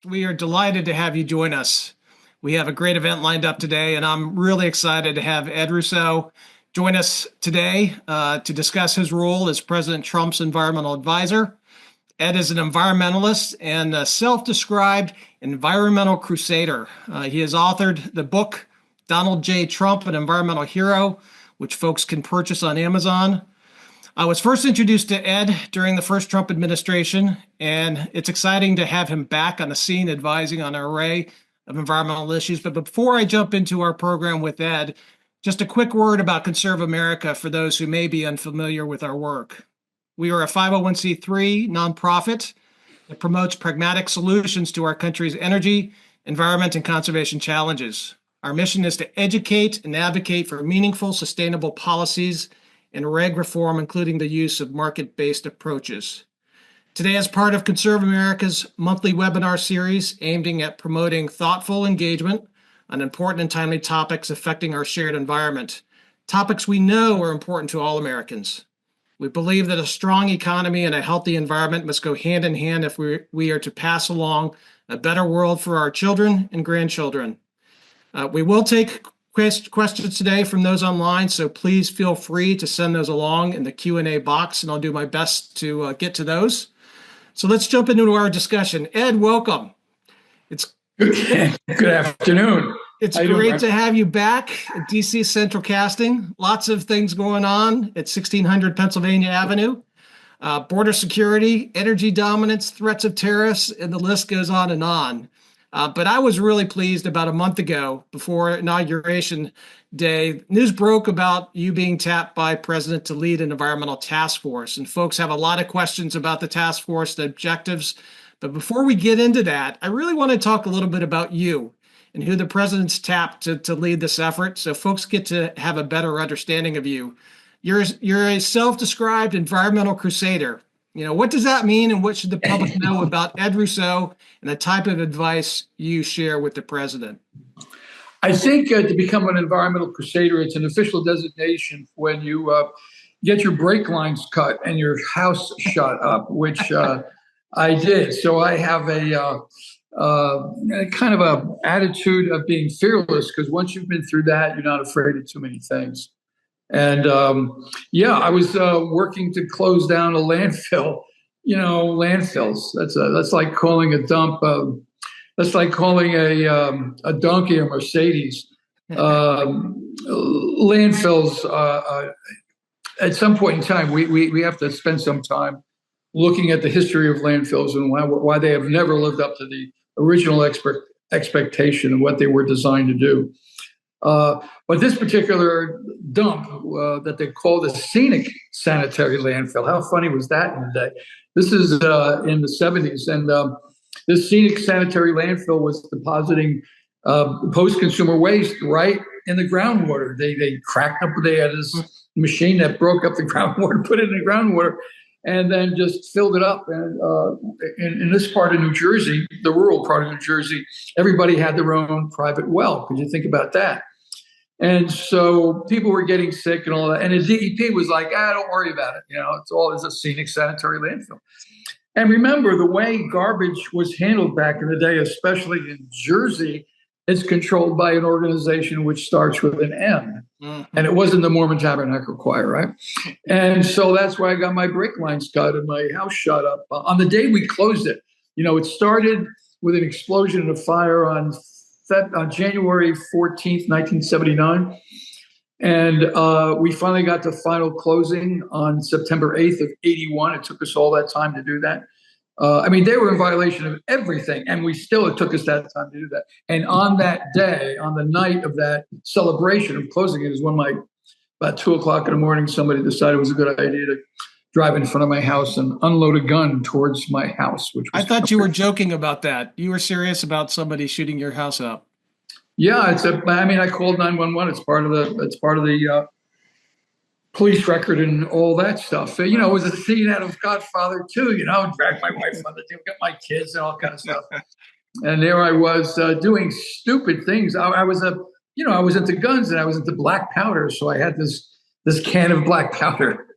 We are delighted to have you join us. We have a great event lined up today, and I'm really excited to have Ed Russo join us today to discuss his role as President Trump's environmental advisor. Ed is an environmentalist and a self-described environmental crusader. He has authored the book Donald J. Trump, an Environmental Hero, which folks can purchase on Amazon. I was first introduced to Ed during the first Trump administration, and it's exciting to have him back on the scene advising on an array of environmental issues. But before I jump into our program with Ed, just a quick word about ConservAmerica for those who may be unfamiliar with our work. We are a 501c3 nonprofit that promotes pragmatic solutions to our country's energy, environment, and conservation challenges. Our mission is to educate and advocate for meaningful, sustainable policies and reg reform, including the use of market-based approaches. Today, as part of ConservAmerica's monthly webinar series aiming at promoting thoughtful engagement on important and timely topics affecting our shared environment, topics we know are important to all Americans. We believe that a strong economy and a healthy environment must go hand in hand if we are to pass along a better world for our children and grandchildren. We will take questions today from those online, so please feel free to send those along in the Q&A box, and I'll do my best to get to those. So let's jump into our discussion. Ed, welcome. It's good afternoon. It's great to have you back at DC Central Casting. Lots of things going on at 1600 Pennsylvania Avenue. Border security, energy dominance, threats of tariffs, and the list goes on and on. But I was really pleased about a month ago, before Inauguration Day, news broke about you being tapped by President to lead an environmental task force. And folks have a lot of questions about the task force, the objectives. But before we get into that, I really want to talk a little bit about you and who the president's tapped to lead this effort, so folks get to have a better understanding of you. You're a self-described environmental crusader. What does that mean, and what should the public know about Ed Russo and the type of advice you share with the president? I think to become an environmental crusader, it's an official designation when you get your brake lines cut and your house shut up, which I did. So I have a kind of a attitude of being fearless, because once you've been through that, you're not afraid of too many things. And I was working to close down a landfill. Landfills. That's like calling a dump. That's like calling a donkey a Mercedes. Landfills. At some point in time, we have to spend some time looking at the history of landfills and why they have never lived up to the original expectation of what they were designed to do. But this particular dump that they call the scenic sanitary landfill, how funny was that in the day? This is in the 70s, and this scenic sanitary landfill was depositing post-consumer waste right in the groundwater. They cracked up, they had this machine that broke up the groundwater, put it in the groundwater, and then just filled it up. And in this part of New Jersey, the rural part of New Jersey, everybody had their own private well. Could you think about that? And so people were getting sick and all that. And the DEP was like, don't worry about it. It's a scenic sanitary landfill. And remember, the way garbage was handled back in the day, especially in Jersey, it's controlled by an organization which starts with an M. Mm-hmm. And it wasn't the Mormon Tabernacle Choir, right? And so that's why I got my brake lines cut and my house shut up. On the day we closed it, it started with an explosion and a fire on January 14th, 1979. And we finally got to final closing on September 8th of 81. It took us all that time to do that. They were in violation of everything, and it took us that time to do that. And on that day, on the night of that celebration of closing it, is when about 2:00 in the morning, somebody decided it was a good idea to drive in front of my house and unload a gun towards my house. I thought you were joking about that. You were serious about somebody shooting your house up. Yeah, I called 911. It's part of the police record and all that stuff. It was a scene out of Godfather 2, drag my wife on the deal, get my kids and all kind of stuff. And there I was doing stupid things. I was into guns and I was into black powder. So I had this can of black powder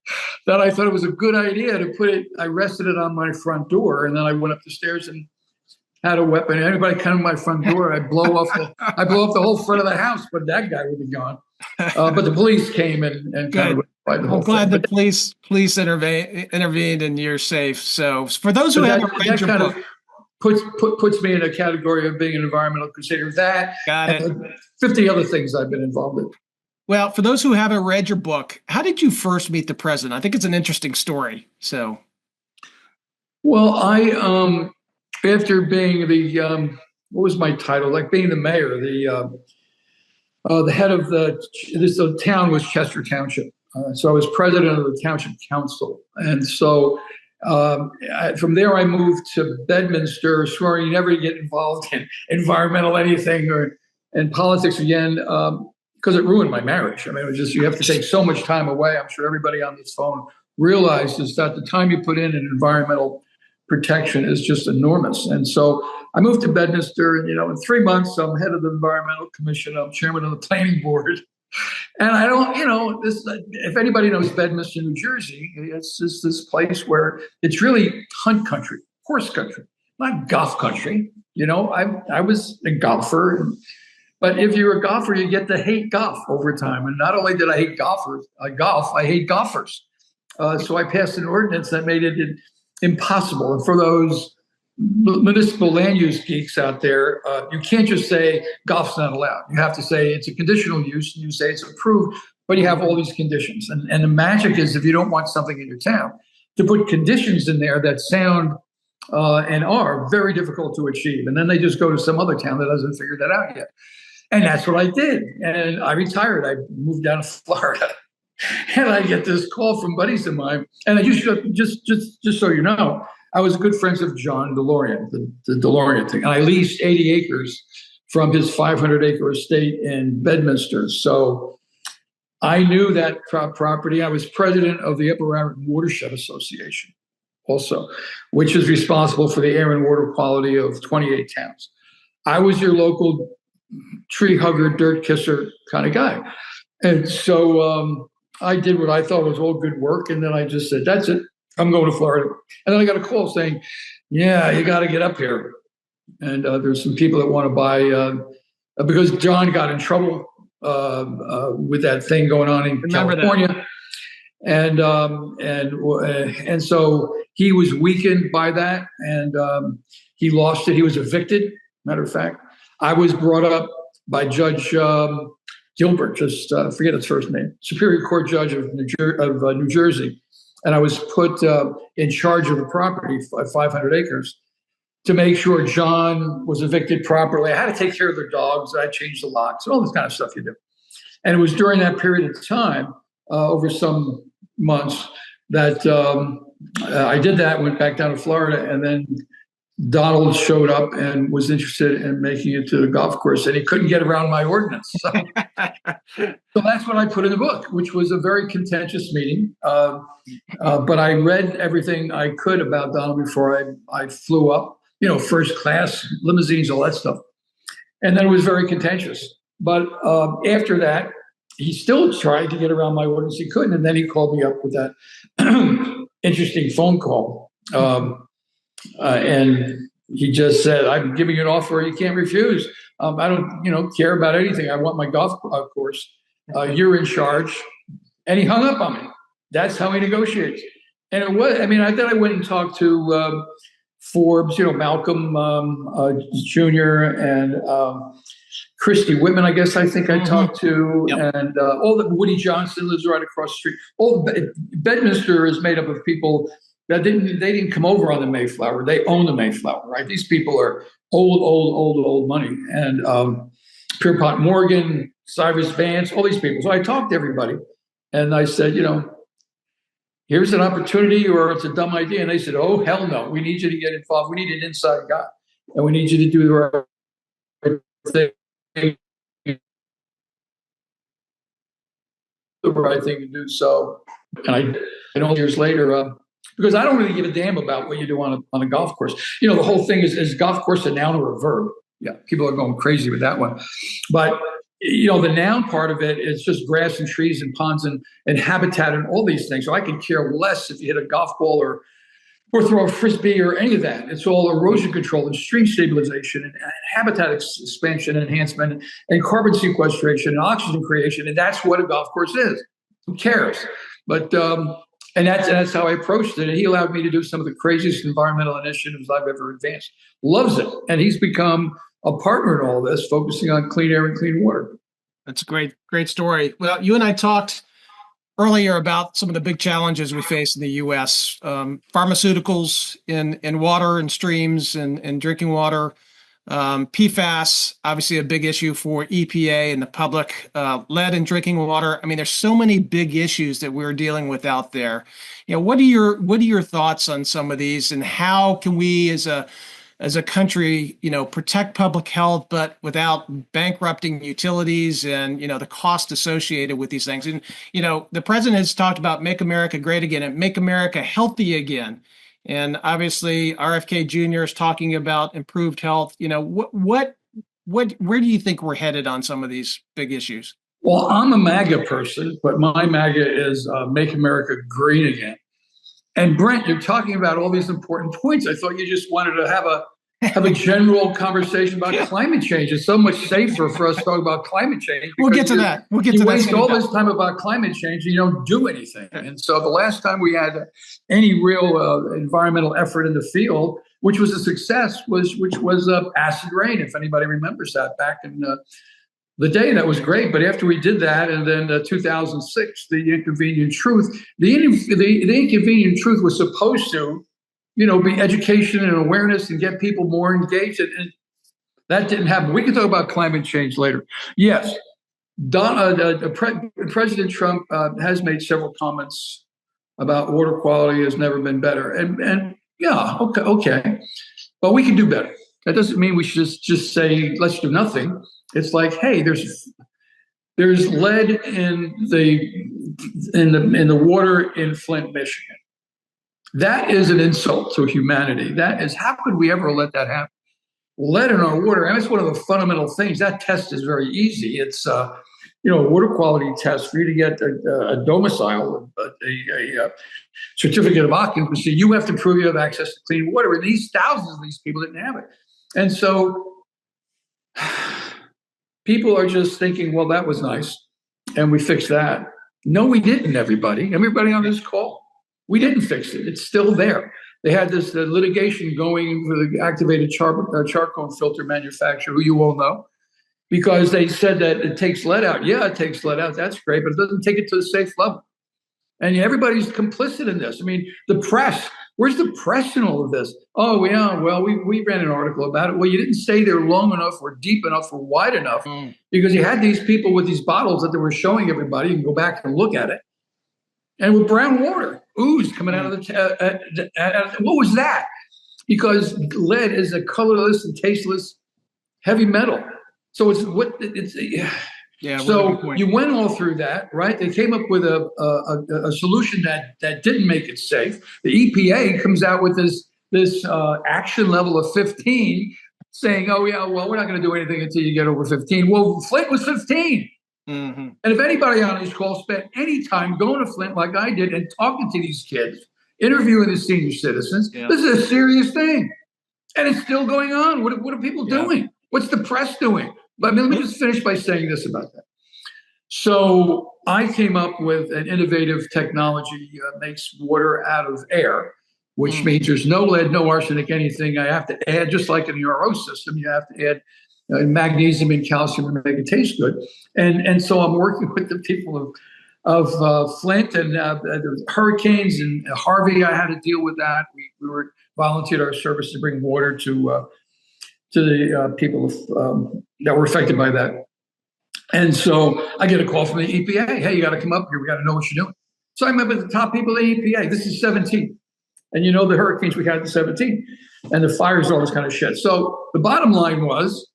that I thought it was a good idea to put it. I rested it on my front door, and then I went up the stairs and had a weapon. Anybody come to my front door, I'd blow off the whole front of the house, but that guy would be gone. But the police came and kind of the whole I'm glad thing. the police intervened and you're safe. So for those who But haven't read that your kind book, of puts me in a category of being an environmental crusader. That got it. and 50 other things I've been involved in. Well, for those who haven't read your book, how did you first meet the president? I think it's an interesting story. So, Well, I after being the what was my title? Like being the mayor, the head of the town was Chester Township. So I was president of the township council, and so from there I moved to Bedminster, swearing never to get involved in environmental anything or in politics again, because it ruined my marriage. I mean, it was just you have to take so much time away. I'm sure everybody on this phone realizes that the time you put in environmental protection is just enormous. And so I moved to Bedminster, and in 3 months, I'm head of the Environmental Commission. I'm chairman of the planning board. And I don't, this. If anybody knows Bedminster, New Jersey, it's just this place where it's really hunt country, horse country, not golf country. I was a golfer, but if you're a golfer, you get to hate golf over time. And not only did I hate golf, I hate golfers. So I passed an ordinance that made it impossible. And for those municipal land use geeks out there, you can't just say golf's not allowed. You have to say it's a conditional use, and you say it's approved, but you have all these conditions. And the magic is, if you don't want something in your town, to put conditions in there that sound and are very difficult to achieve. And then they just go to some other town that hasn't figured that out yet. And that's what I did. And I retired. I moved down to Florida. And I get this call from buddies of mine. And I just so you know, I was good friends of John DeLorean, the DeLorean thing. And I leased 80 acres from his 500-acre estate in Bedminster. So I knew that property. I was president of the Upper Raritan Watershed Association also, which is responsible for the air and water quality of 28 towns. I was your local tree hugger, dirt kisser kind of guy. And so I did what I thought was all good work. And then I just said, that's it. I'm going to Florida. And then I got a call saying, yeah, you got to get up here. And there's some people that want to buy, because John got in trouble with that thing going on in California. And so he was weakened by that, and he lost it. He was evicted, matter of fact. I was brought up by Judge Gilbert, forget his first name, Superior Court Judge of New Jersey. And I was put in charge of the property, 500 acres, to make sure John was evicted properly. I had to take care of their dogs. I changed the locks, all this kind of stuff you do. And it was during that period of time, over some months, that I did that, went back down to Florida, and then Donald showed up and was interested in making it to the golf course, and he couldn't get around my ordinance. So that's what I put in the book, which was a very contentious meeting. But I read everything I could about Donald before I flew up, first class, limousines, all that stuff. And then it was very contentious. But after that, he still tried to get around my ordinance. He couldn't. And then he called me up with that interesting phone call. And he just said, I'm giving you an offer you can't refuse. I don't, care about anything. I want my golf course. You're in charge. And he hung up on me. That's how he negotiates. And it was, then I went and talked to Forbes, Malcolm Jr. and Christy Whitman, I think I talked to, yep. And all the Woody Johnson lives right across the street. Bedminster is made up of people that they didn't come over on the Mayflower. They own the Mayflower, right? These people are old money. And Pierpont Morgan, Cyrus Vance, all these people. So I talked to everybody, and I said, here's an opportunity, or it's a dumb idea. And they said, oh, hell no. We need you to get involved. We need an inside guy, and we need you to do the right thing. The right thing to do. So, and all years later, because I don't really give a damn about what you do on a golf course. The whole thing is golf course a noun or a verb? Yeah, people are going crazy with that one. But the noun part of it is just grass and trees and ponds and habitat and all these things. So I could care less if you hit a golf ball or or throw a frisbee or any of that. It's all erosion control and stream stabilization and habitat expansion and enhancement and carbon sequestration and oxygen creation. And that's what a golf course is. Who cares? But and that's how I approached it. And he allowed me to do some of the craziest environmental initiatives I've ever advanced. Loves it. And he's become a partner in all this, focusing on clean air and clean water. That's a great story. Well, you and I talked earlier about some of the big challenges we face in the U.S. Pharmaceuticals in water and streams and drinking water. PFAS, obviously a big issue for EPA and the public. Lead in drinking water. I mean, there's so many big issues that we're dealing with out there. You know, what are your thoughts on some of these, and how can we as a country, you know, protect public health, but without bankrupting utilities and, you know, the cost associated with these things? And, you know, the president has talked about make America great again and make America healthy again. And obviously RFK Jr. is talking about improved health. You know, where do you think we're headed on some of these big issues? Well, I'm a MAGA person, but my MAGA is make America great again. And Brent, you're talking about all these important points. I thought you just wanted to have a general conversation about climate change. It's so much safer for us to talk about climate change. We'll get to that. You waste all this time about climate change and you don't do anything. And so the last time we had any real environmental effort in the field, which was a success, was acid rain. If anybody remembers that back in the day, that was great. But after we did that, and then 2006, the inconvenient truth, the inconvenient truth was supposed to, you know, be education and awareness and get people more engaged. And that didn't happen. We can talk about climate change later. Yes, President Trump has made several comments about water quality has never been better. And yeah, okay. But we can do better. That doesn't mean we should just say, let's do nothing. It's like, hey, there's lead in the water in Flint, Michigan. That is an insult to humanity. That is, how could we ever let that happen? Lead in our water, and that's one of the fundamental things. That test is very easy. It's a water quality test for you to get a domicile, a certificate of occupancy. You have to prove you have access to clean water, and these thousands of these people didn't have it. And so people are just thinking, well, that was nice, and we fixed that. No, we didn't, everybody on this call. We didn't fix it. It's still there. They had this litigation going for the activated charcoal filter manufacturer, who you all know, because they said that it takes lead out. Yeah, it takes lead out. That's great, but it doesn't take it to a safe level. And everybody's complicit in this. I mean, the press. Where's the press in all of this? Oh, yeah, well, we ran an article about it. Well, you didn't stay there long enough or deep enough or wide enough because you had these people with these bottles that they were showing everybody. You can go back and look at it. And with brown water, ooze coming out of the what was that? Because lead is a colorless and tasteless heavy metal. So yeah. So you went all through that, right? They came up with a solution that didn't make it safe. The EPA comes out with this action level of 15, saying, "Oh yeah, well we're not going to do anything until you get over 15." Well, Flint was 15. Mm-hmm. And if anybody on this call spent any time going to Flint like I did and talking to these kids, interviewing the senior citizens, this is a serious thing. And it's still going on. What are people doing? What's the press doing? But let me just finish by saying this about that. So I came up with an innovative technology that makes water out of air, which means there's no lead, no arsenic, anything. I have to add, just like in the RO system, you have to add magnesium and calcium to make it taste good. And so I'm working with the people of Flint and hurricanes and Harvey. I had to deal with that. We were volunteered our service to bring water to the people that were affected by that. And so I get a call from the EPA. Hey, you got to come up here. We got to know what you're doing. So I met with the top people at the EPA. This is 17. And you know the hurricanes we had in 17 and the fires, all this kind of shit. So the bottom line was,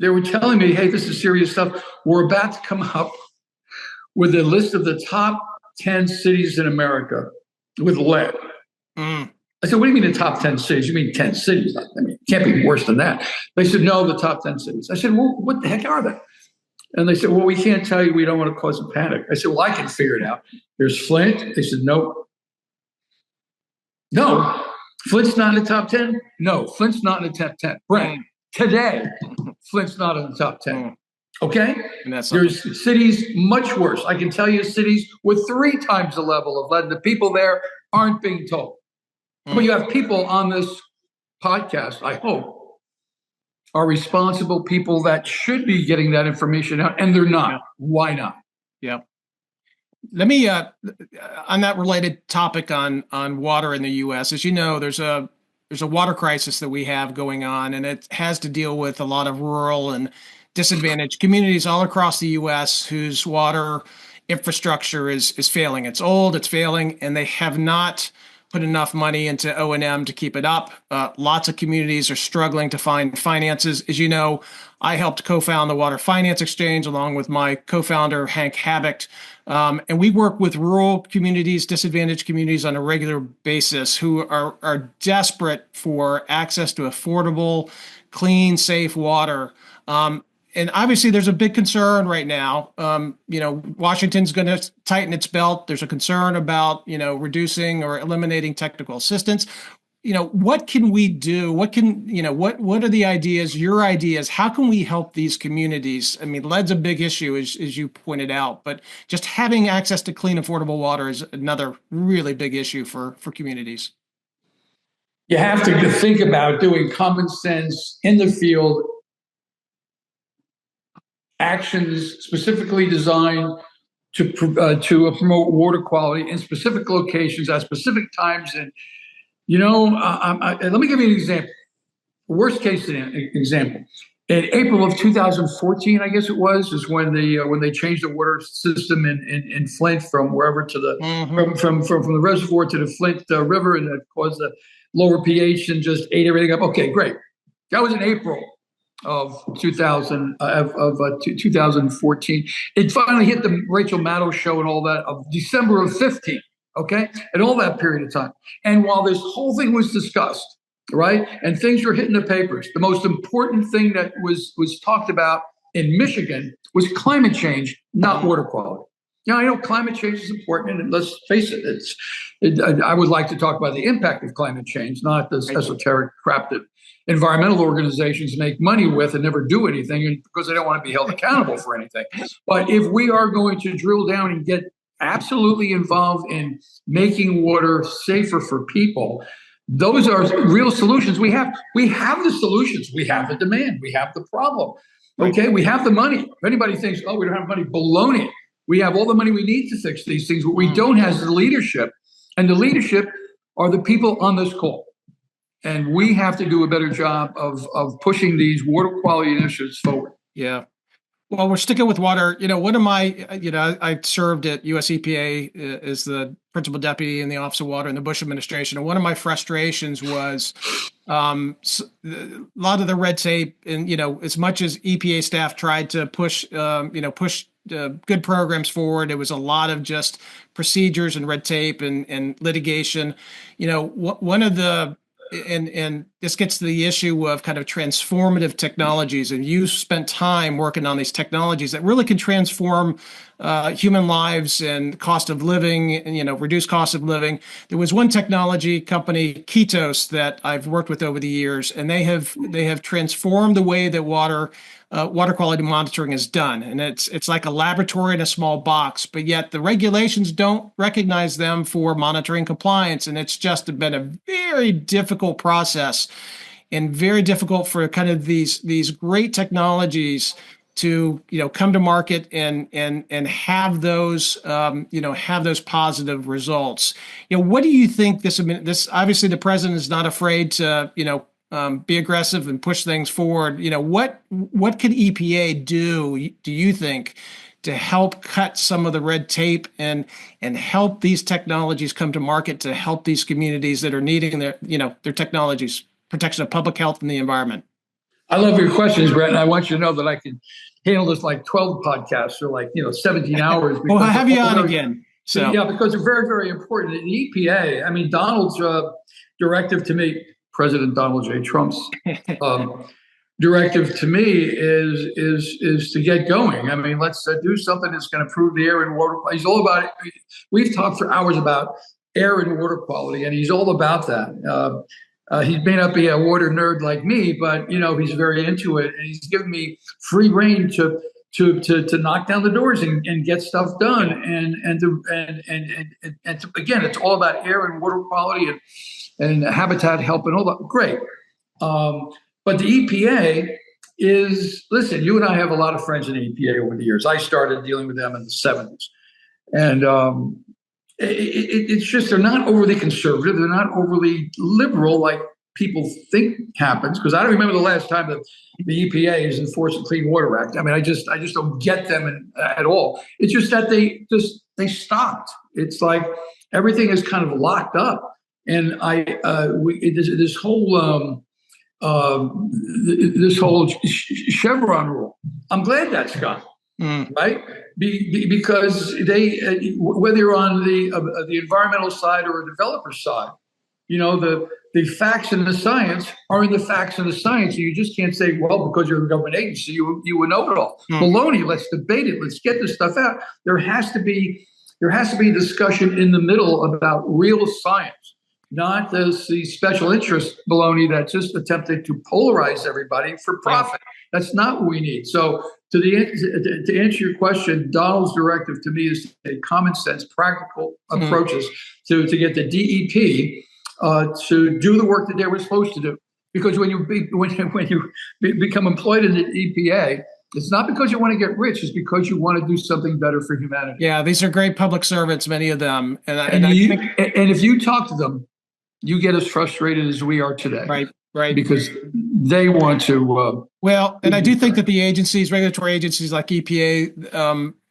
they were telling me, hey, this is serious stuff. We're about to come up with a list of the top 10 cities in America with lead. I said, what do you mean the top 10 cities? You mean 10 cities? I mean, it can't be worse than that. They said, no, the top 10 cities. I said, well, what the heck are they? And they said, well, we can't tell you. We don't want to cause a panic. I said, well, I can figure it out. There's Flint. They said, nope. No. Flint's not in the top 10? No. Flint's not in the top 10. Brent, today, Flint's not in the top 10. Okay? And that's There's cities much worse. I can tell you cities with 3 times the level of lead. The people there aren't being told. But you have people on this podcast, I hope, are responsible people that should be getting that information out, and they're not. Yeah. Why not? Yeah. Let me on that related topic on water in the U.S. As you know, there's a water crisis that we have going on, and it has to deal with a lot of rural and disadvantaged communities all across the U.S. whose water infrastructure is failing. It's old, it's failing, and they have not put enough money into O&M to keep it up. Lots of communities are struggling to find finances. As you know, I helped co-found the Water Finance Exchange along with my co-founder, Hank Habich. And we work with rural communities, disadvantaged communities on a regular basis who are desperate for access to affordable, clean, safe water. And obviously, there's a big concern right now. Washington's going to tighten its belt. There's a concern about, reducing or eliminating technical assistance. What can we do? What are the ideas, your ideas? How can we help these communities? I mean, lead's a big issue, as you pointed out, but just having access to clean, affordable water is another really big issue for communities. You have to think about doing common sense in the field actions specifically designed to promote water quality in specific locations at specific times. And, let me give you an example. Worst case example. In April of 2014, I guess it was, is when they changed the water system in Flint from wherever to the from the reservoir to the Flint River, and that caused the lower pH and just ate everything up. Okay, great. That was in April of 2014. It finally hit the Rachel Maddow show and all that of December of 15. Okay, and all that period of time. And while this whole thing was discussed, right, and things were hitting the papers, the most important thing that was talked about in Michigan was climate change, not water quality. I know climate change is important, and let's face it, I would like to talk about the impact of climate change, not this esoteric crap that environmental organizations make money with and never do anything because they don't want to be held accountable for anything. But if we are going to drill down and get absolutely involved in making water safer for people, those are real solutions. We have the solutions. We have the demand. We have the problem. Okay, we have the money. If anybody thinks, we don't have money, baloney. We have all the money we need to fix these things. What we don't have is the leadership. And the leadership are the people on this call. And we have to do a better job of pushing these water quality initiatives forward. Yeah. Well, we're sticking with water. One of my, I served at US EPA as the principal deputy in the Office of Water in the Bush administration. And one of my frustrations was a lot of the red tape. And, as much as EPA staff tried to push good programs forward, it was a lot of just procedures and red tape and litigation. One of the and this gets to the issue of kind of transformative technologies, and you spent time working on these technologies that really can transform human lives and cost of living, and reduce cost of living. There was one technology company, Ketos, that I've worked with over the years, and they have transformed the way that water quality monitoring is done. And it's like a laboratory in a small box, but yet the regulations don't recognize them for monitoring compliance. And it's just been a very difficult process, and very difficult for kind of these great technologies to come to market and have those have those positive results. What do you think this obviously the president is not afraid to be aggressive and push things forward. What could EPA do you think, to help cut some of the red tape and help these technologies come to market to help these communities that are needing their technologies, protection of public health and the environment? I love your questions, Brent. And I want you to know that I can handle this like 12 podcasts or 17 hours. Well, I'll have you on again. So yeah, because they're very, very important. In the EPA, I mean, Donald's directive to me, President Donald J. Trump's directive to me is to get going. I mean, let's do something that's going to improve the air and water. He's all about it. We've talked for hours about air and water quality, and he's all about that. He may not be a water nerd like me, but he's very into it, and he's given me free reign to knock down the doors and get stuff done. Again, it's all about air and water quality and habitat help and all that. Great. But the EPA is, listen, you and I have a lot of friends in the EPA over the years. I started dealing with them in the 70s. And it's just, they're not overly conservative. They're not overly liberal like people think happens. Because I don't remember the last time that the EPA has enforced the Clean Water Act. I mean, I just don't get them at all. It's just that they stopped. It's like everything is kind of locked up. And this whole Chevron rule, I'm glad that's gone. Right? Because they, whether you're on the environmental side or a developer side, the facts and the science are in the facts and the science. And you just can't say, well, because you're a government agency, you would know it all. Baloney. Let's debate it. Let's get this stuff out. There has to be discussion in the middle about real science, not the special interest baloney that's just attempting to polarize everybody for profit. That's not what we need. So to answer your question, Donald's directive to me is to take common sense, practical approaches to get the DEP to do the work that they were supposed to do. Because when you become employed in the EPA, it's not because you want to get rich; it's because you want to do something better for humanity. Yeah, these are great public servants, many of them, and if you talk to them, you get as frustrated as we are today. Right. Because they want to. And I do think that the agencies, regulatory agencies like EPA,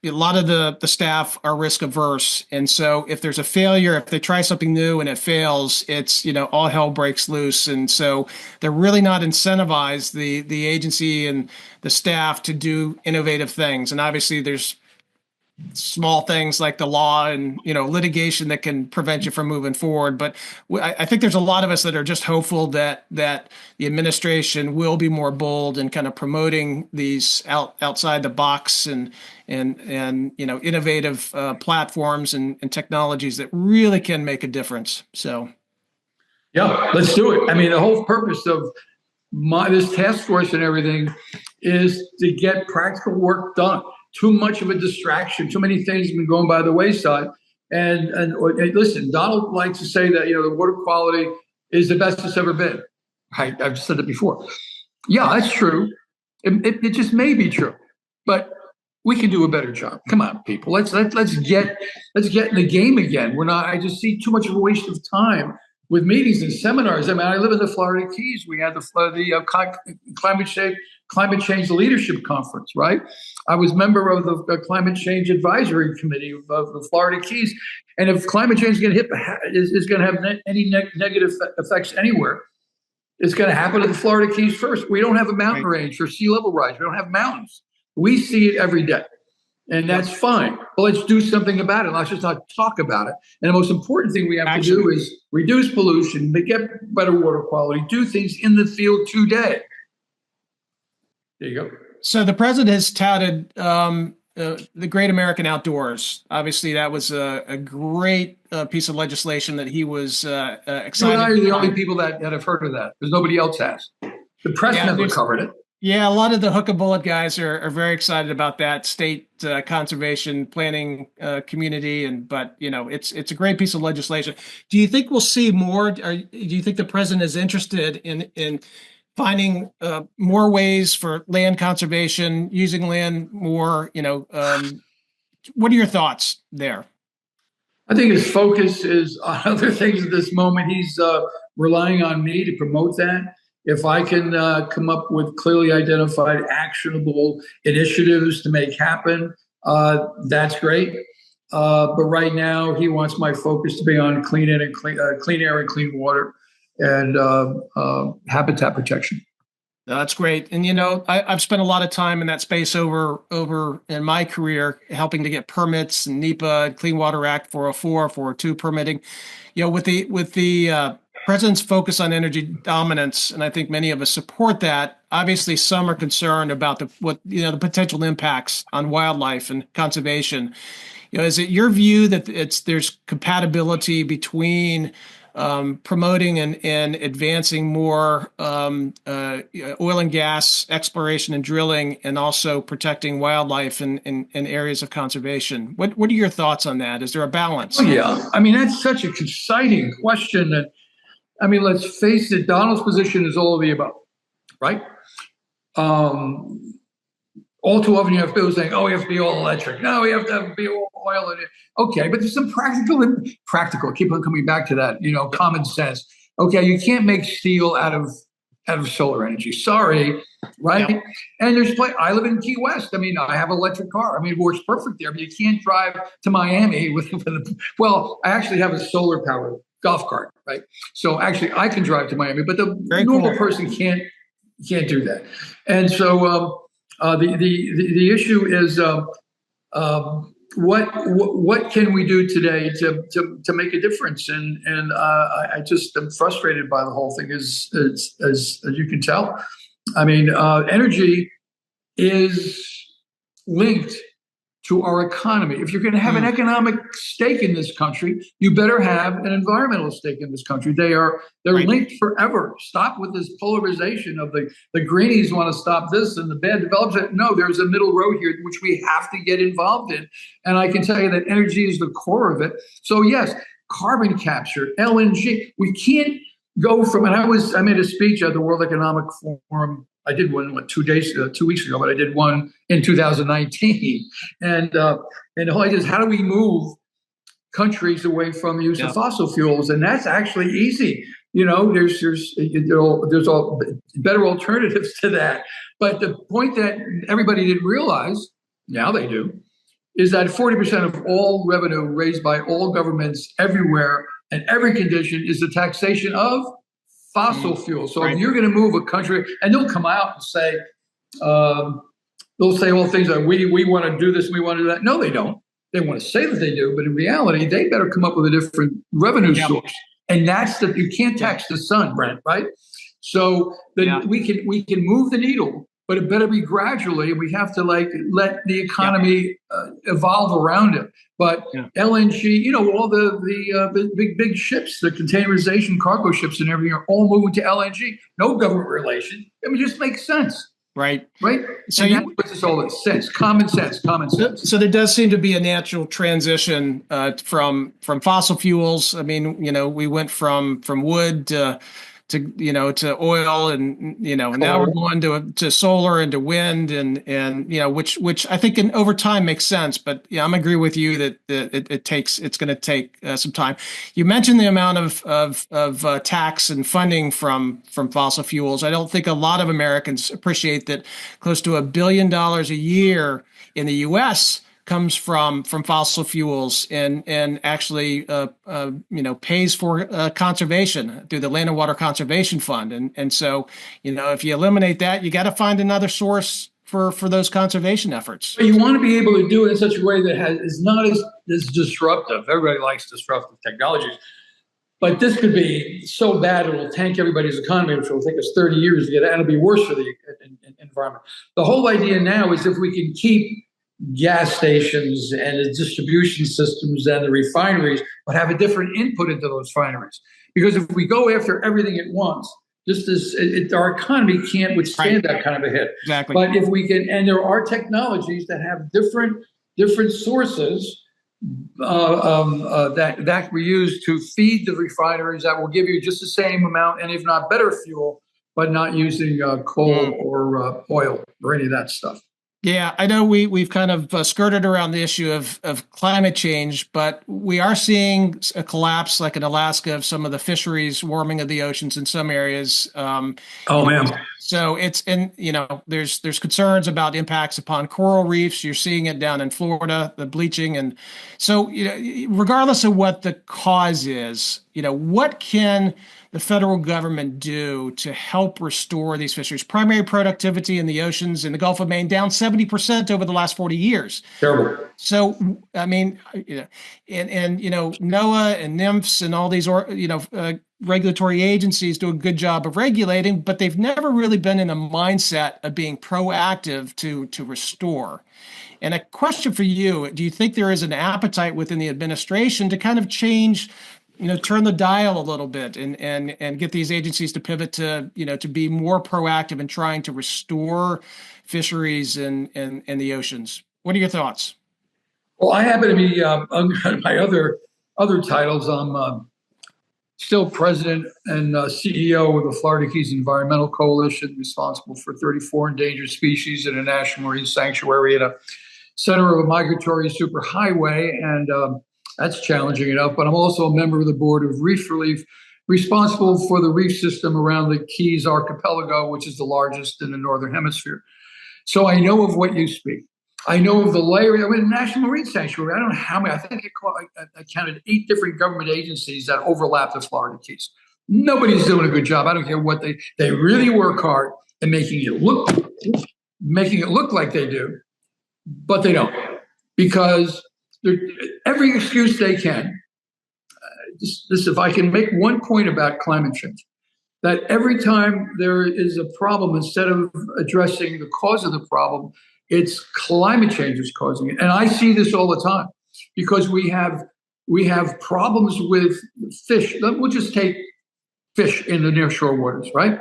a lot of the staff are risk averse. And so if there's a failure, if they try something new and it fails, it's, all hell breaks loose. And so they're really not incentivized, the agency and the staff, to do innovative things. And obviously there's small things like the law and litigation that can prevent you from moving forward. But I think there's a lot of us that are just hopeful that the administration will be more bold in kind of promoting these outside the box and innovative platforms and technologies that really can make a difference. So yeah, let's do it. I mean, the whole purpose of this task force and everything is to get practical work done. Too much of a distraction. Too many things have been going by the wayside. And listen, Donald likes to say that the water quality is the best it's ever been. I've said it before. Yeah, that's true. It just may be true, but we can do a better job. Come on, people. Let's get in the game again. I just see too much of a waste of time with meetings and seminars. I mean, I live in the Florida Keys. We had the climate change leadership conference, right? I was member of the climate change advisory committee of the Florida Keys. And if climate change is going to have any negative effects anywhere, it's going to happen at the Florida Keys first. We don't have a mountain range for sea level rise. We don't have mountains. We see it every day. And that's fine. But let's do something about it. Let's just not talk about it. And the most important thing we have to do is reduce pollution, get better water quality, do things in the field today. There you go. So the president has touted the Great American Outdoors. Obviously, that was a great piece of legislation that he was excited. You and I are the only people that have heard of that, because nobody else has. The press never covered it. Yeah, a lot of the hook and bullet guys are very excited about that state conservation planning community, but it's a great piece of legislation. Do you think we'll see more? Do you think the president is interested in finding more ways for land conservation, using land more? What are your thoughts there? I think his focus is on other things at this moment. He's relying on me to promote that. If I can come up with clearly identified, actionable initiatives to make happen, that's great. But right now, he wants my focus to be on clean air and clean water, and habitat protection. That's great. And, I've spent a lot of time in that space over in my career, helping to get permits and NEPA and Clean Water Act 404, 402 permitting, with the president's focus on energy dominance. And I think many of us support that. Obviously, some are concerned about the potential impacts on wildlife and conservation. Is it your view that there's compatibility between promoting and advancing more oil and gas exploration and drilling, and also protecting wildlife in areas of conservation? What are your thoughts on that? Is there a balance? Oh, yeah. I mean, that's such a exciting question. That, I mean, let's face it, Donald's position is all of the above, right? All too often you have people saying, "Oh, we have to be all electric. No, we have to be all oil." Okay, but there's some practical. Keep on coming back to that. Common sense. Okay, you can't make steel out of solar energy. Sorry, right? Yeah. And I live in Key West. I mean, I have an electric car. I mean, it works perfect there. But you can't drive to Miami well, I actually have a solar powered golf cart, right? So actually, I can drive to Miami, but the normal person can't do that. And so. The issue is what can we do today to make a difference? And I just am frustrated by the whole thing, as you can tell. I mean, energy is linked to our economy. If you're going to have an economic stake in this country, you better have an environmental stake in this country. They're linked forever. Stop with this polarization of the greenies want to stop this and the bad developers. No, there's a middle road here which we have to get involved in. And I can tell you that energy is the core of it. So yes, carbon capture, LNG. We can't go from, and I made a speech at the World Economic Forum. I did one 2 weeks ago, but I did one in 2019. And the whole idea is, how do we move countries away from the use of fossil fuels? And that's actually easy. There's all better alternatives to that. But the point that everybody didn't realize, now they do, is that 40% of all revenue raised by all governments everywhere and every condition is the taxation of fossil fuels. So if you're going to move a country, and they'll come out and say, they'll say all things like, we want to do this, we want to do that. No, they don't. They want to say that they do, but in reality, they better come up with a different revenue source. And that's you can't tax the sun, Brent, right? So we can move the needle, but it better be gradually. We have to let the economy evolve around it. But LNG, all the big ships, the containerization cargo ships and everything are all moving to LNG. No government relation. I mean, it just makes sense. Right. So and that puts us all in sense, common sense. So there does seem to be a natural transition from fossil fuels. I mean, we went from wood to oil, and now we're going to solar and to wind, and which I think over time makes sense. But I'm agree with you that it's going to take some time. You mentioned the amount of tax and funding from fossil fuels. I don't think a lot of Americans appreciate that close to $1 billion a year in the U.S. comes from fossil fuels, and actually pays for conservation through the Land and Water Conservation Fund, and so if you eliminate that, you got to find another source for those conservation efforts. But you want to be able to do it in such a way that is not as disruptive. Everybody likes disruptive technologies, but this could be so bad it will tank everybody's economy, which will take us 30 years to get out, and it'll be worse for the environment. The whole idea now is if we can keep gas stations and the distribution systems and the refineries, but have a different input into those refineries. Because if we go after everything at once, our economy can't withstand that kind of a hit. Exactly. But if we can, and there are technologies that have different sources that we use to feed the refineries that will give you just the same amount, and if not better fuel, but not using coal or oil or any of that stuff. Yeah, I know we've kind of skirted around the issue of climate change, but we are seeing a collapse, like in Alaska, of some of the fisheries, warming of the oceans in some areas. Man. So there's concerns about impacts upon coral reefs. You're seeing it down in Florida, the bleaching. And so, regardless of what the cause is, what can the federal government do to help restore these fisheries? Primary productivity in the oceans in the Gulf of Maine down 70% over the last 40 years. Terrible. So, I mean, and NOAA and NIMFs and all these, regulatory agencies do a good job of regulating, but they've never really been in a mindset of being proactive to restore. And a question for you, do you think there is an appetite within the administration to kind of change, turn the dial a little bit and get these agencies to pivot to, to be more proactive in trying to restore fisheries in the oceans? What are your thoughts? Well, I happen to be on my other titles. I'm still president and CEO of the Florida Keys Environmental Coalition, responsible for 34 endangered species in a national marine sanctuary at a center of a migratory superhighway, and that's challenging enough. But I'm also a member of the board of Reef Relief, responsible for the reef system around the Keys Archipelago, which is the largest in the Northern Hemisphere. So I know of what you speak. I know of the layer. I mean, National Marine Sanctuary. I don't know how many. I think I counted 8 different government agencies that overlap the Florida Keys. Nobody's doing a good job. I don't care what they really work hard at making it look like they do, but they don't, because every excuse they can. If I can make one point about climate change, that every time there is a problem, instead of addressing the cause of the problem, it's climate change is causing it. And I see this all the time, because we have problems with fish. We'll just take fish in the nearshore waters, right?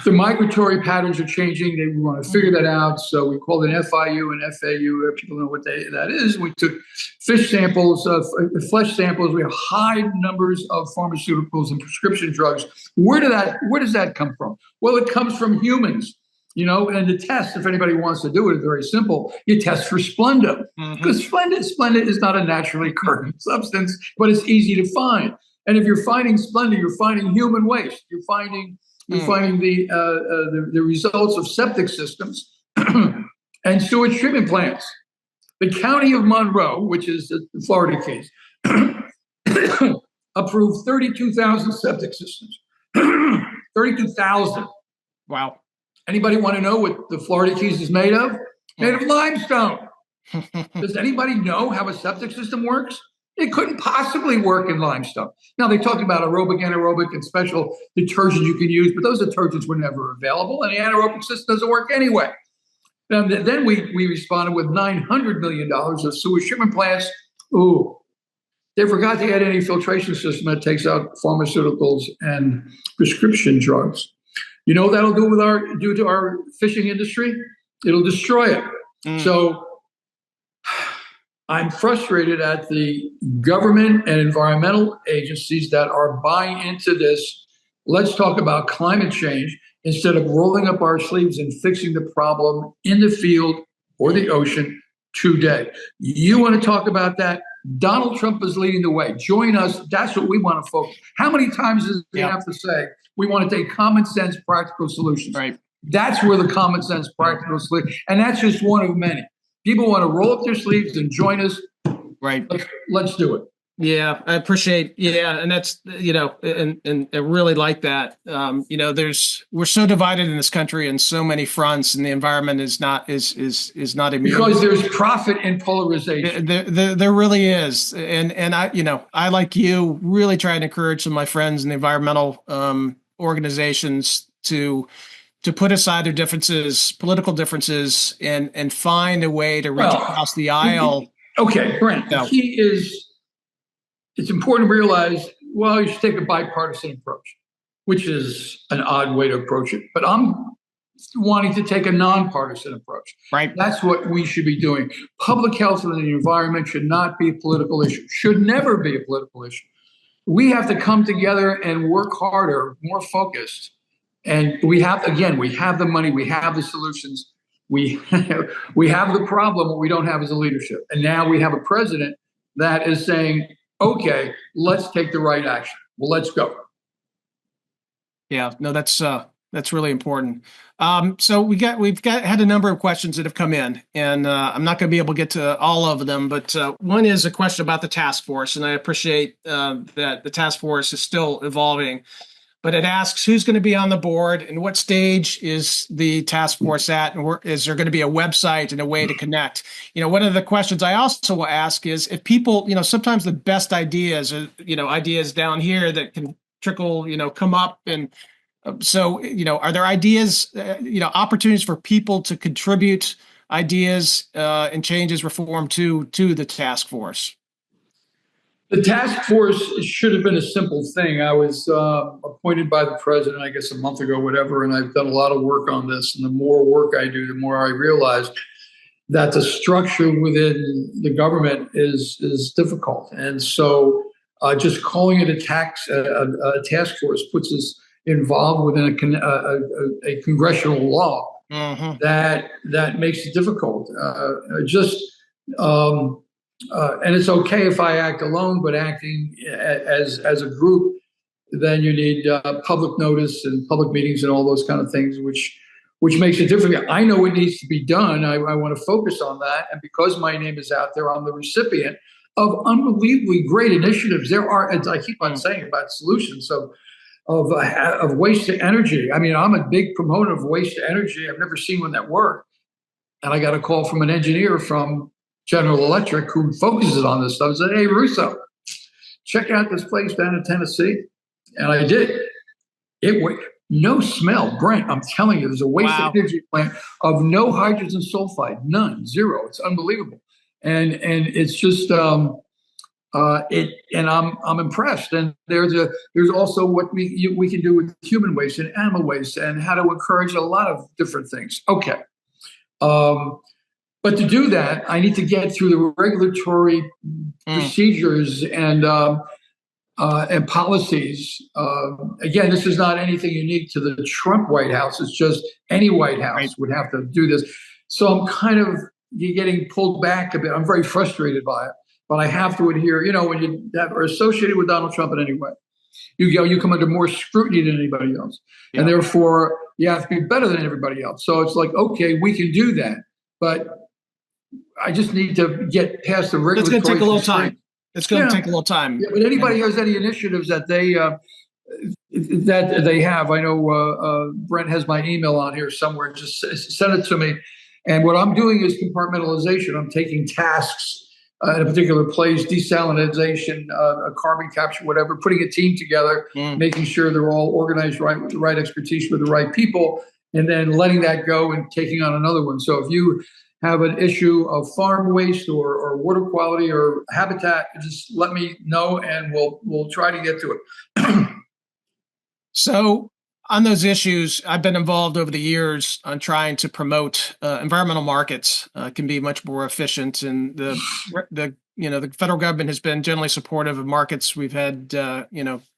The migratory patterns are changing. We want to figure that out. So we called an FIU and FAU. People know what that is. We took fish samples, flesh samples. We have high numbers of pharmaceuticals and prescription drugs. Where does that come from? Well, it comes from humans. And the test, if anybody wants to do it, is very simple. You test for Splenda, because Splenda is not a naturally occurring substance, but it's easy to find. And if you're finding Splenda, you're finding human waste. You're finding the results of septic systems and sewage treatment plants. The county of Monroe, which is the Florida Keys, approved 32,000 septic systems. 32,000. Wow. Anybody want to know what the Florida Keys is made of? Made of limestone. Does anybody know how a septic system works? It couldn't possibly work in limestone. Now, they talk about aerobic, anaerobic, and special detergents you can use, but those detergents were never available, and the anaerobic system doesn't work anyway. And then we responded with $900 million of sewage treatment plants. Ooh, they forgot to add any filtration system that takes out pharmaceuticals and prescription drugs. You know what that'll do to our fishing industry? It'll destroy it. So I'm frustrated at the government and environmental agencies that are buying into this. Let's talk about climate change instead of rolling up our sleeves and fixing the problem in the field or the ocean today. You want to talk about that? Donald Trump is leading the way. Join us. That's what we want to focus. How many times does he have to say we want to take common sense, practical solutions? Right. That's where the common sense, practical solution, and that's just one of many. People want to roll up their sleeves and join us. Right. Let's do it. Yeah, I appreciate. Yeah, and that's and I really like that. We're so divided in this country in so many fronts, and the environment is not immune. Because there's profit in polarization. There really is, and I like you really try to encourage some of my friends in the environmental organizations to put aside their differences, political differences, and find a way to reach across the aisle. Okay, Brent. The key is, it's important to realize, you should take a bipartisan approach, which is an odd way to approach it. But I'm wanting to take a nonpartisan approach. Right. That's what we should be doing. Public health and the environment should not be a political issue, should never be a political issue. We have to come together and work harder, more focused. And we have the money, we have the solutions. We have the problem. What we don't have is a leadership. And now we have a president that is saying, okay, let's take the right action. Well, let's go. Yeah, no, that's really important. So we've had a number of questions that have come in, and I'm not going to be able to get to all of them, but one is a question about the task force, and I appreciate that the task force is still evolving. but it asks who's going to be on the board and what stage is the task force at, and is there going to be a website and a way to connect? One of the questions I also will ask is if people, sometimes the best ideas are, ideas down here that can trickle, come up. And so, are there ideas, opportunities for people to contribute ideas and changes, reform to the task force? The task force should have been a simple thing. I was appointed by the president, I guess, a month ago, whatever, and I've done a lot of work on this. And the more work I do, the more I realize that the structure within the government is difficult. And so just calling it a task force puts us involved within a congressional law that makes it difficult. And it's okay if I act alone, but acting as a group, then you need public notice and public meetings and all those kind of things, which makes it difficult. I know it needs to be done. I want to focus on that. And because my name is out there, I'm the recipient of unbelievably great initiatives. There are, as I keep on saying, about solutions of waste to energy. I mean, I'm a big proponent of waste to energy. I've never seen one that worked. And I got a call from an engineer from General Electric who focuses on this stuff. I said, hey, Russo, check out this place down in Tennessee. And I did. It was no smell. Brent, I'm telling you, there's a waste energy plant of no hydrogen sulfide, none, zero. It's unbelievable. And it's just and I'm impressed. And there's also what we can do with human waste and animal waste and how to encourage a lot of different things. Okay. But to do that, I need to get through the regulatory procedures and policies. Again, this is not anything unique to the Trump White House. It's just any White House would have to do this. So I'm kind of getting pulled back a bit. I'm very frustrated by it, but I have to adhere. When you are associated with Donald Trump in any way, you come under more scrutiny than anybody else, and therefore you have to be better than everybody else. So it's like, okay, we can do that, but I just need to get past the regulatory. It's going to take a little time. It's going to take a little time. Yeah, but anybody has any initiatives that they have, I know Brent has my email on here somewhere. Just send it to me. And what I'm doing is compartmentalization. I'm taking tasks at a particular place, desalinization, carbon capture, whatever, putting a team together, making sure they're all organized right with the right expertise with the right people, and then letting that go and taking on another one. So if you have an issue of farm waste or water quality or habitat, just let me know and we'll try to get to it. So on those issues, I've been involved over the years on trying to promote environmental markets can be much more efficient, and the federal government has been generally supportive of markets. We've had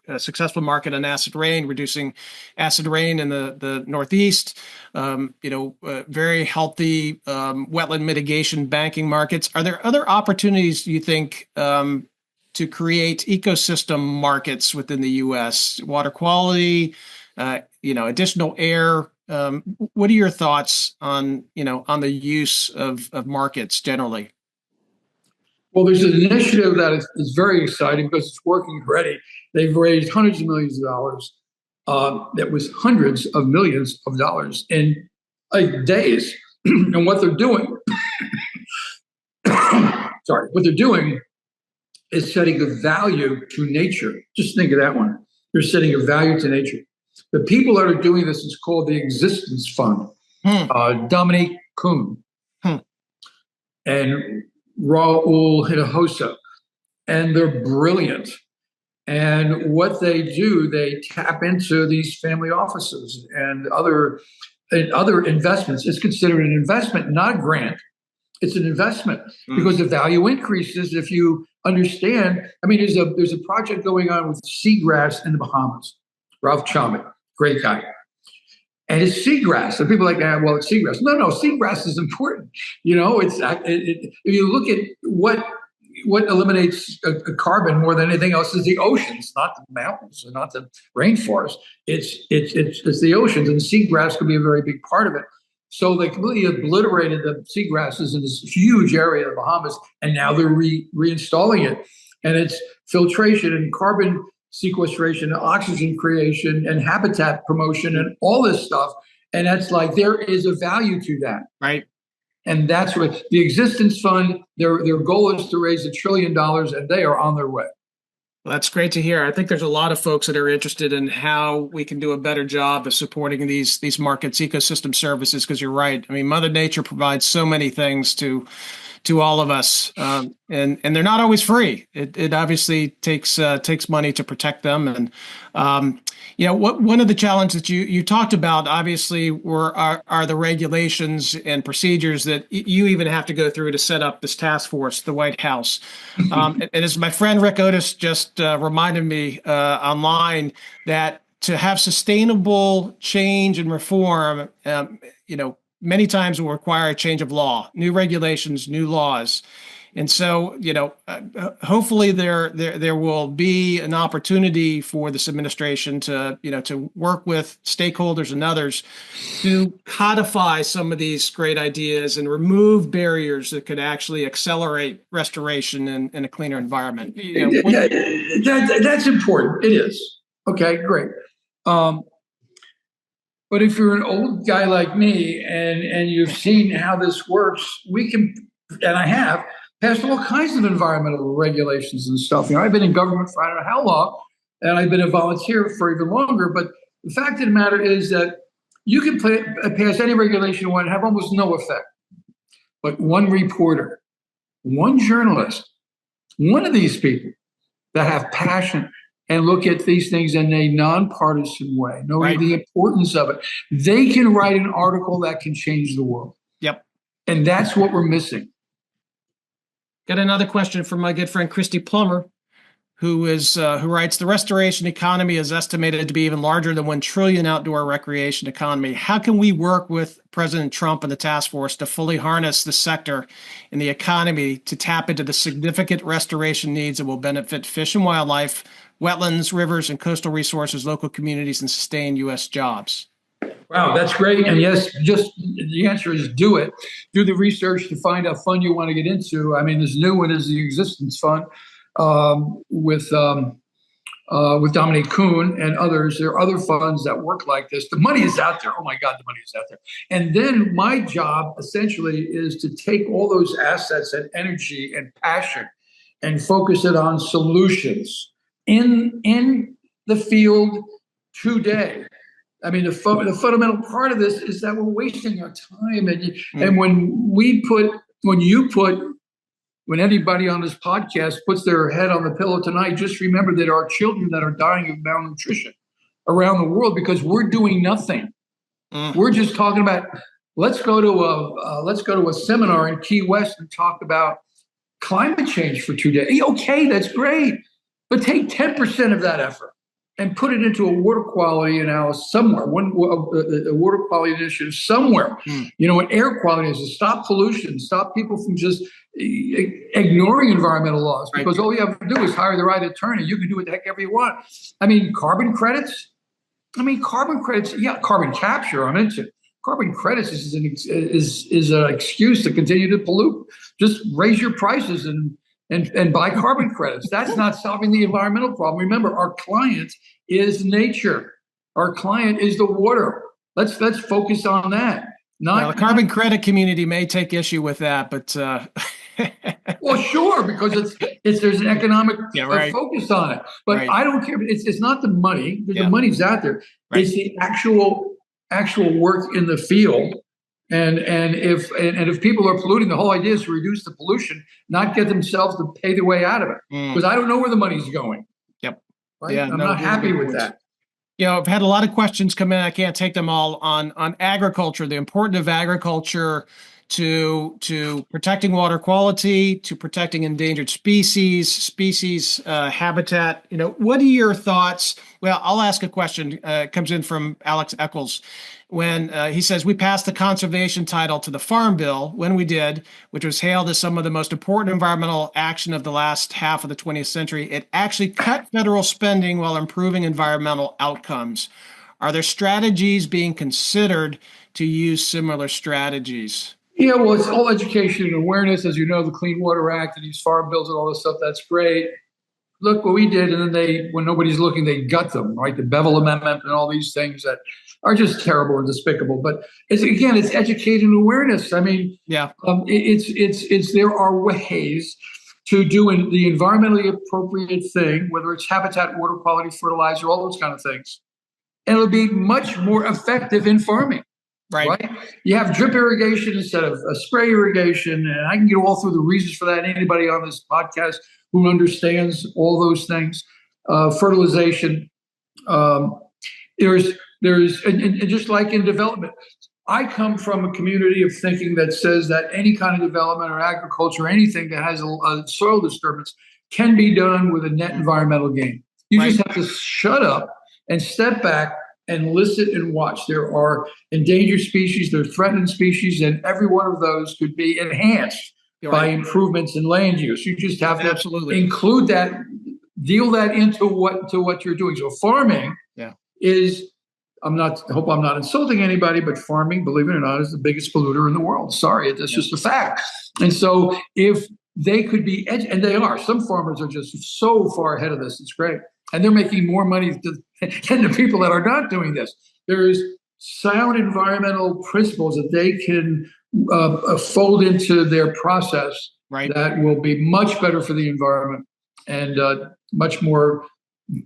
a successful market on acid rain, reducing acid rain in the Northeast. Very healthy wetland mitigation banking markets. Are there other opportunities, do you think, to create ecosystem markets within the U.S.? Water quality, additional air. What are your thoughts on the use of markets generally? Well, there's an initiative that is very exciting because it's working already. They've raised hundreds of millions of dollars. That was hundreds of millions of dollars in days. And what they're doing, what they're doing is setting a value to nature. Just think of that one. They're setting a value to nature. The people that are doing this is called the Existence Fund. Dominique Kuhn and Raul Hinojosa. And they're brilliant. And what they do, they tap into these family offices and other investments. It's considered an investment, not a grant. It's an investment because the value increases if you understand. I mean, there's a project going on with seagrass in the Bahamas. Ralph Chomit, great guy. And it's seagrass. And people are like, well, it's seagrass. No, seagrass is important. If you look at what eliminates carbon more than anything else is the oceans, not the mountains and not the rainforest. It's the oceans, and seagrass could be a very big part of it. So they completely obliterated the seagrasses in this huge area of the Bahamas, and now they're reinstalling it. And it's filtration and carbon sequestration, oxygen creation, and habitat promotion, and all this stuff. And that's like, there is a value to that. Right. And that's what the Existence Fund, their goal is to raise $1 trillion, and they are on their way. Well, that's great to hear. I think there's a lot of folks that are interested in how we can do a better job of supporting these markets, ecosystem services, because you're right. I mean, Mother Nature provides so many things to all of us, and they're not always free. It obviously takes money to protect them, and one of the challenges that you talked about obviously are the regulations and procedures that you even have to go through to set up this task force, the White House. And as my friend Rick Otis just reminded me online, that to have sustainable change and reform, many times will require a change of law, new regulations, new laws. And so, hopefully there will be an opportunity for this administration to work with stakeholders and others to codify some of these great ideas and remove barriers that could actually accelerate restoration in a cleaner environment. That's important. It is. Okay, great. But if you're an old guy like me and you've seen how this works, we can, and I have, passed all kinds of environmental regulations and stuff. I've been in government for I don't know how long, and I've been a volunteer for even longer. But the fact of the matter is that you can pass any regulation you want and have almost no effect. But one reporter, one journalist, one of these people that have passion and look at these things in a nonpartisan way, knowing the importance of it, they can write an article that can change the world. Yep. And that's what we're missing. Got another question from my good friend Christy Plummer, who writes, the restoration economy is estimated to be even larger than 1 trillion outdoor recreation economy. How can we work with President Trump and the task force to fully harness the sector in the economy to tap into the significant restoration needs that will benefit fish and wildlife, wetlands, rivers, and coastal resources, local communities, and sustain U.S. jobs? Wow, that's great. And yes, just the answer is do it. Do the research to find a fund you want to get into. I mean, this new one is the Existence Fund with Dominique Kuhn and others. There are other funds that work like this. The money is out there. Oh my God, the money is out there. And then my job essentially is to take all those assets and energy and passion and focus it on solutions in the field today. I mean, the fundamental part of this is that we're wasting our time. And when anybody on this podcast puts their head on the pillow tonight, just remember that there are children that are dying of malnutrition around the world because we're doing nothing. We're just talking about, let's go to a seminar in Key West and talk about climate change for 2 days. Okay, that's great. But take 10% of that effort and put it into a water quality analysis somewhere, a water quality initiative somewhere, an air quality initiative, stop pollution, stop people from just ignoring environmental laws, because all you have to do is hire the right attorney. You can do what the heck ever you want. I mean, carbon credits, yeah, carbon capture, I'm into. Carbon credits is an excuse to continue to pollute. Just raise your prices and buy carbon credits. That's not solving the environmental problem. Remember, our client is nature. Our client is the water. Let's focus on that. The carbon credit community may take issue with that, but well, sure, because there's an economic focus on it. But I don't care. It's not the money. The money's out there. It's the actual work in the field. And if people are polluting, the whole idea is to reduce the pollution, not get themselves to pay their way out of it. Because I don't know where the money's going. Yep. Right? Yeah, I'm not happy with that. I've had a lot of questions come in. I can't take them all on agriculture, the importance of agriculture to protecting water quality, to protecting endangered species, habitat. What are your thoughts? Well, I'll ask a question. It comes in from Alex Eccles. When he says, we passed the conservation title to the Farm Bill when we did, which was hailed as some of the most important environmental action of the last half of the 20th century, it actually cut federal spending while improving environmental outcomes. Are there strategies being considered to use similar strategies? Yeah, well, it's all education and awareness. As you know, the Clean Water Act and these farm bills and all this stuff, that's great. look what we did, and then when nobody's looking, they gut them, right? The Bevel Amendment and all these things that are just terrible and despicable. But it's educating awareness. I mean, Yeah. It's there are ways to do the environmentally appropriate thing, whether it's habitat, water quality, fertilizer, all those kind of things, and it'll be much more effective in farming. Right. Right? You have drip irrigation instead of spray irrigation, and I can get all through the reasons for that. Anybody on this podcast who understands all those things, fertilization. And just like in development, I come from a community of thinking that says that any kind of development or agriculture, anything that has a soil disturbance, can be done with a net environmental gain. You Right. just have to shut up and step back and listen and watch. There are endangered species, there are threatened species, and every one of those could be enhanced by improvements in land use. You just have to include that, deal that into what you're doing. So farming is, I hope I'm not insulting anybody, but farming, believe it or not, is the biggest polluter in the world. Sorry, that's just a fact. And so if they could be, and they are, some farmers are just so far ahead of this, it's great. And they're making more money than the people that are not doing this. There's sound environmental principles that they can fold into their process that will be much better for the environment and much more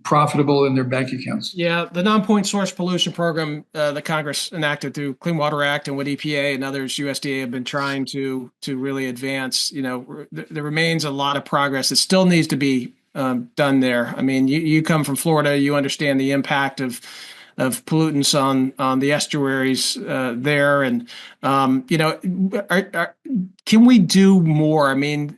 profitable in their bank accounts. Yeah, the non-point source pollution program that Congress enacted through Clean Water Act and what EPA and others, USDA, have been trying to really advance. There remains a lot of progress that still needs to be done there. I mean, you come from Florida, you understand the impact of pollutants on the estuaries there, and can we do more? I mean,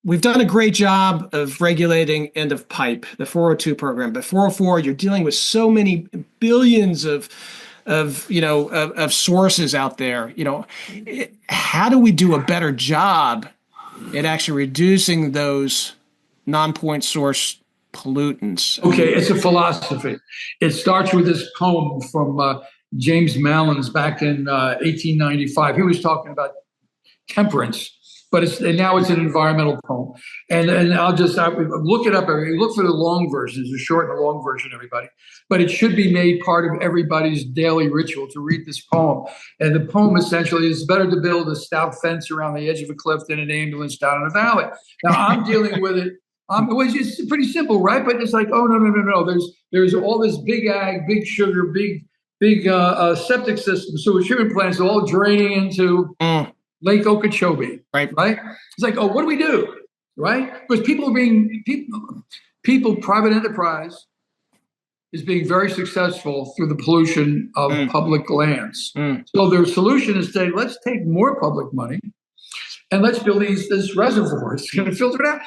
we've done a great job of regulating end of pipe, the 402 program, but 404, you're dealing with so many billions of sources out there. How do we do a better job at actually reducing those non-point source pollutants? Okay, it's a philosophy. It starts with this poem from James Malins back in 1895. He was talking about temperance, but now it's an environmental poem. And I look it up. Look for the long version. There's a short and a long version, everybody. But it should be made part of everybody's daily ritual to read this poem. And the poem essentially is, better to build a stout fence around the edge of a cliff than an ambulance down in a valley. Now I'm dealing with it. It was just pretty simple, right? But it's like, oh no. There's all this big ag, big sugar, big septic system, sewage treatment plants all draining into Lake Okeechobee, right? It's like, oh, what do we do, right? Because private enterprise is being very successful through the pollution of public lands. So their solution is say, let's take more public money and let's build this reservoir. It's going to filter it out.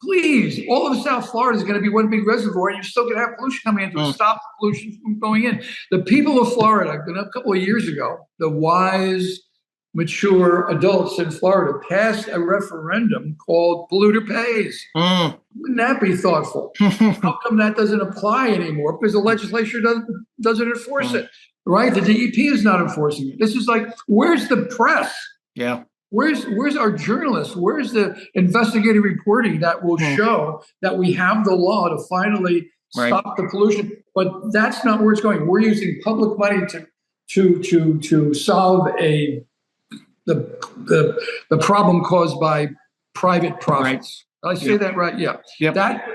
Please, all of South Florida is going to be one big reservoir, and you're still going to have pollution coming in to stop the pollution from going in. The people of Florida, a couple of years ago, the wise, mature adults in Florida passed a referendum called Polluter Pays. Wouldn't that be thoughtful? How come that doesn't apply anymore? Because the legislature doesn't enforce it, right? The DEP is not enforcing it. This is like, where's the press? Yeah. Where's our journalists? Where's the investigative reporting that will show that we have the law to finally stop the pollution? But that's not where it's going. We're using public money to solve the problem caused by private profits. Did I say that right? Yeah. Yep.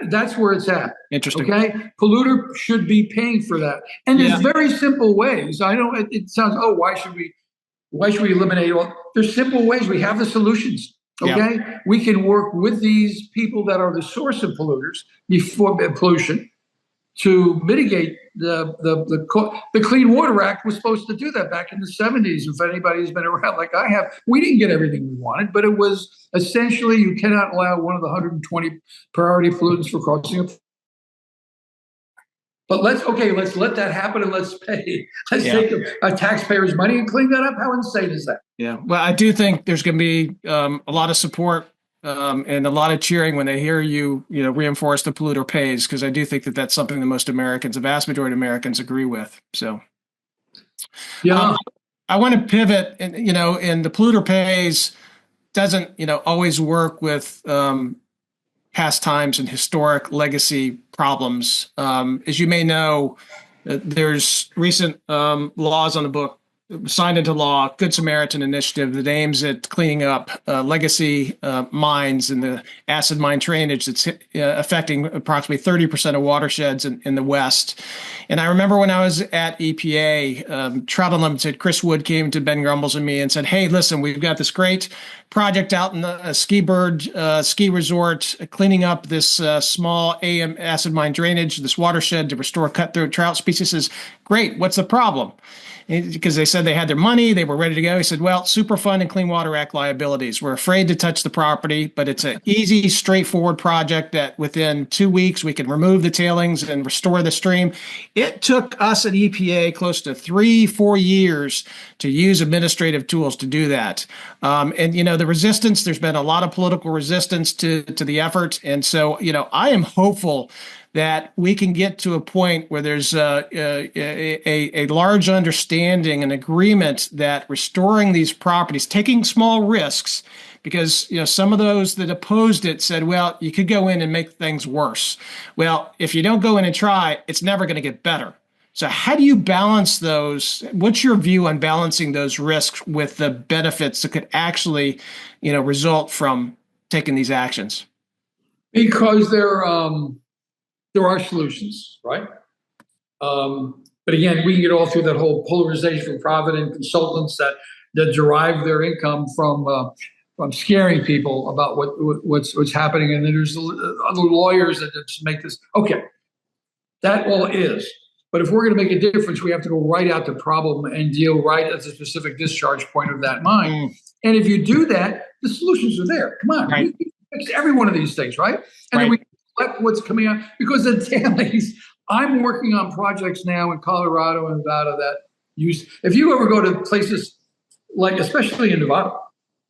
That's where it's at. Interesting. Okay. Polluter should be paying for that. And there's very simple ways. I know it sounds, why should we eliminate all? There's simple ways. We have the solutions. Okay. Yeah. We can work with these people that are the source of polluters before pollution to mitigate the Clean Water Act was supposed to do that back in the 70s. If anybody's been around like I have, we didn't get everything we wanted, but it was essentially, you cannot allow one of the 120 priority pollutants for crossing a. But let's let that happen and let's pay. Let's take a taxpayer's money and clean that up. How insane is that? Yeah. Well, I do think there's going to be a lot of support and a lot of cheering when they hear you reinforce the polluter pays, because I do think that that's something that most Americans, the vast majority of Americans, agree with. So, I want to pivot, and and the polluter pays doesn't always work with past times and historic legacy problems. As you may know, there's recent laws on the book signed into law, Good Samaritan Initiative, that aims at cleaning up legacy mines and the acid mine drainage that's affecting approximately 30% of watersheds in the West. And I remember when I was at EPA, Trout Unlimited, Chris Wood came to Ben Grumbles and me and said, "Hey, listen, we've got this great project out in the ski resort, cleaning up this small AM acid mine drainage, this watershed to restore cutthroat trout species." Says, "Great, what's the problem?" Because they said they had their money, they were ready to go. He said, "Well, Superfund and Clean Water Act liabilities. We're afraid to touch the property, but it's an easy, straightforward project that within 2 weeks we can remove the tailings and restore the stream." It took us at EPA close to 3-4 years to use administrative tools to do that. And the resistance, there's been a lot of political resistance to the effort. And so, I am hopeful that we can get to a point where there's a large understanding and agreement that restoring these properties, taking small risks, because some of those that opposed it said, "Well, you could go in and make things worse." Well, if you don't go in and try, it's never going to get better. So how do you balance those? What's your view on balancing those risks with the benefits that could actually, result from taking these actions? Because there are solutions, right? But again, we can get all through that whole polarization for profit and consultants that derive their income from scaring people about what's happening, and then there's other lawyers that just make this. Okay, that all is. But if we're going to make a difference, we have to go right at the problem and deal right at the specific discharge point of that mine. And if you do that, the solutions are there. Come on, right. We fix every one of these things, right? And then we collect what's coming out, because the tailings. I'm working on projects now in Colorado and Nevada that use. If you ever go to places like, especially in Nevada,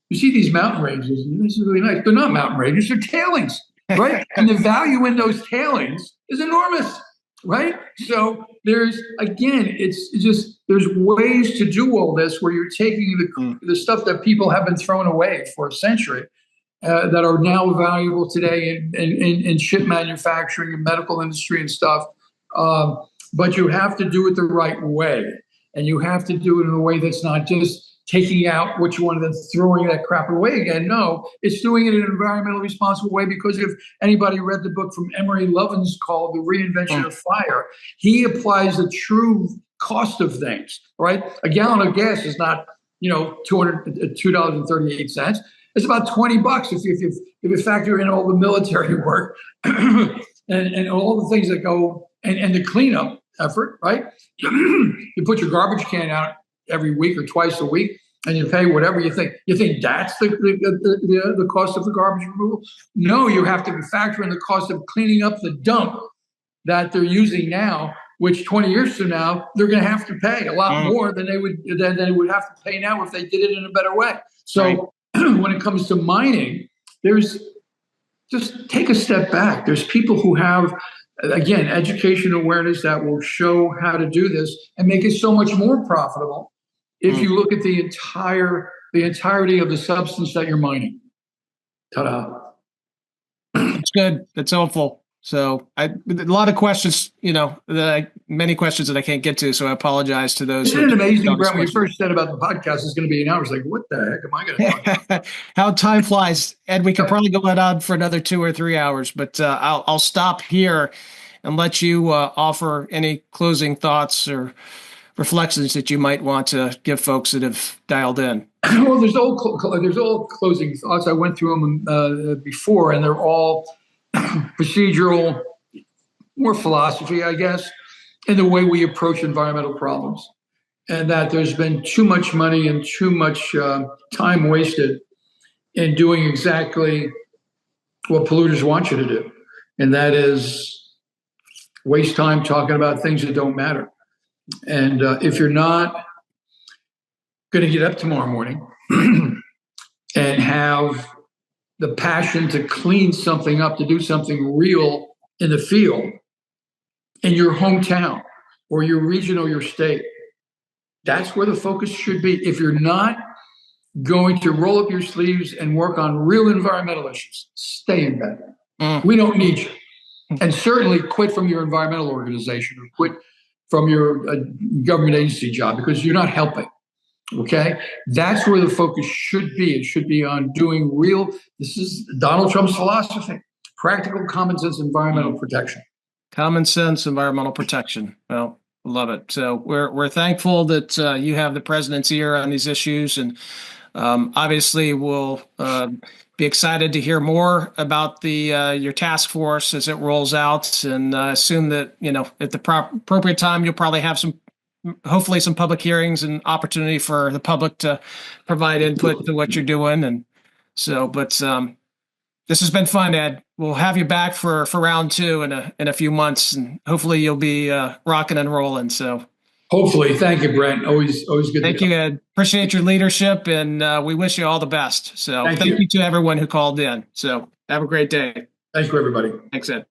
you see these mountain ranges, and this is really nice. They're not mountain ranges; they're tailings, right? And the value in those tailings is enormous, right? So there's ways to do all this where you're taking the stuff that people have been throwing away for a century. That are now valuable today in ship manufacturing and medical industry and stuff. But you have to do it the right way. And you have to do it in a way that's not just taking out what you want and then throwing that crap away again. No, it's doing it in an environmentally responsible way, because if anybody read the book from Emery Lovins called The Reinvention of Fire, he applies the true cost of things, right? A gallon of gas is not, $2.38. It's about $20 if you factor in all the military work and all the things that go and the cleanup effort, right? You put your garbage can out every week or twice a week, and you pay whatever you think. You think that's the cost of the garbage removal? No, you have to factor in the cost of cleaning up the dump that they're using now, which 20 years from now they're going to have to pay a lot more than they would have to pay now if they did it in a better way. So. When it comes to mining, just take a step back. There's people who have, again, education awareness that will show how to do this and make it so much more profitable if you look at the entirety of the substance that you're mining. Ta-da. That's good. That's helpful. So a lot of questions, many questions that I can't get to. So I apologize to those. Isn't it amazing, Brent, when you first said about the podcast is going to be an hour? I was like, what the heck am I going to talk about? How time flies. Ed, we could probably go on for another 2 or 3 hours, but I'll stop here and let you offer any closing thoughts or reflections that you might want to give folks that have dialed in. Well, there's all closing thoughts. I went through them before, and they're all procedural, more philosophy, I guess, in the way we approach environmental problems. And that there's been too much money and too much time wasted in doing exactly what polluters want you to do. And that is waste time talking about things that don't matter. And if you're not going to get up tomorrow morning and have the passion to clean something up, to do something real in the field, in your hometown or your region or your state, that's where the focus should be. If you're not going to roll up your sleeves and work on real environmental issues, stay in bed. We don't need you. And certainly quit from your environmental organization or quit from your government agency job because you're not helping. Okay? That's where the focus should be. It should be on doing real, this is Donald Trump's philosophy, practical common sense environmental protection. Common sense environmental protection. Well, love it. So we're thankful that you have the president's ear on these issues, and obviously we'll be excited to hear more about the your task force as it rolls out, and assume that at the appropriate time you'll probably have hopefully some public hearings and opportunity for the public to provide input to what you're doing. And so, but this has been fun, Ed. We'll have you back for round 2 in a few months, and hopefully you'll be rocking and rolling. So hopefully. Thank you, Brent. Always good. Thank you, Ed. Appreciate your leadership, and we wish you all the best. So thank you to everyone who called in. So have a great day. Thank you, everybody. Thanks, Ed.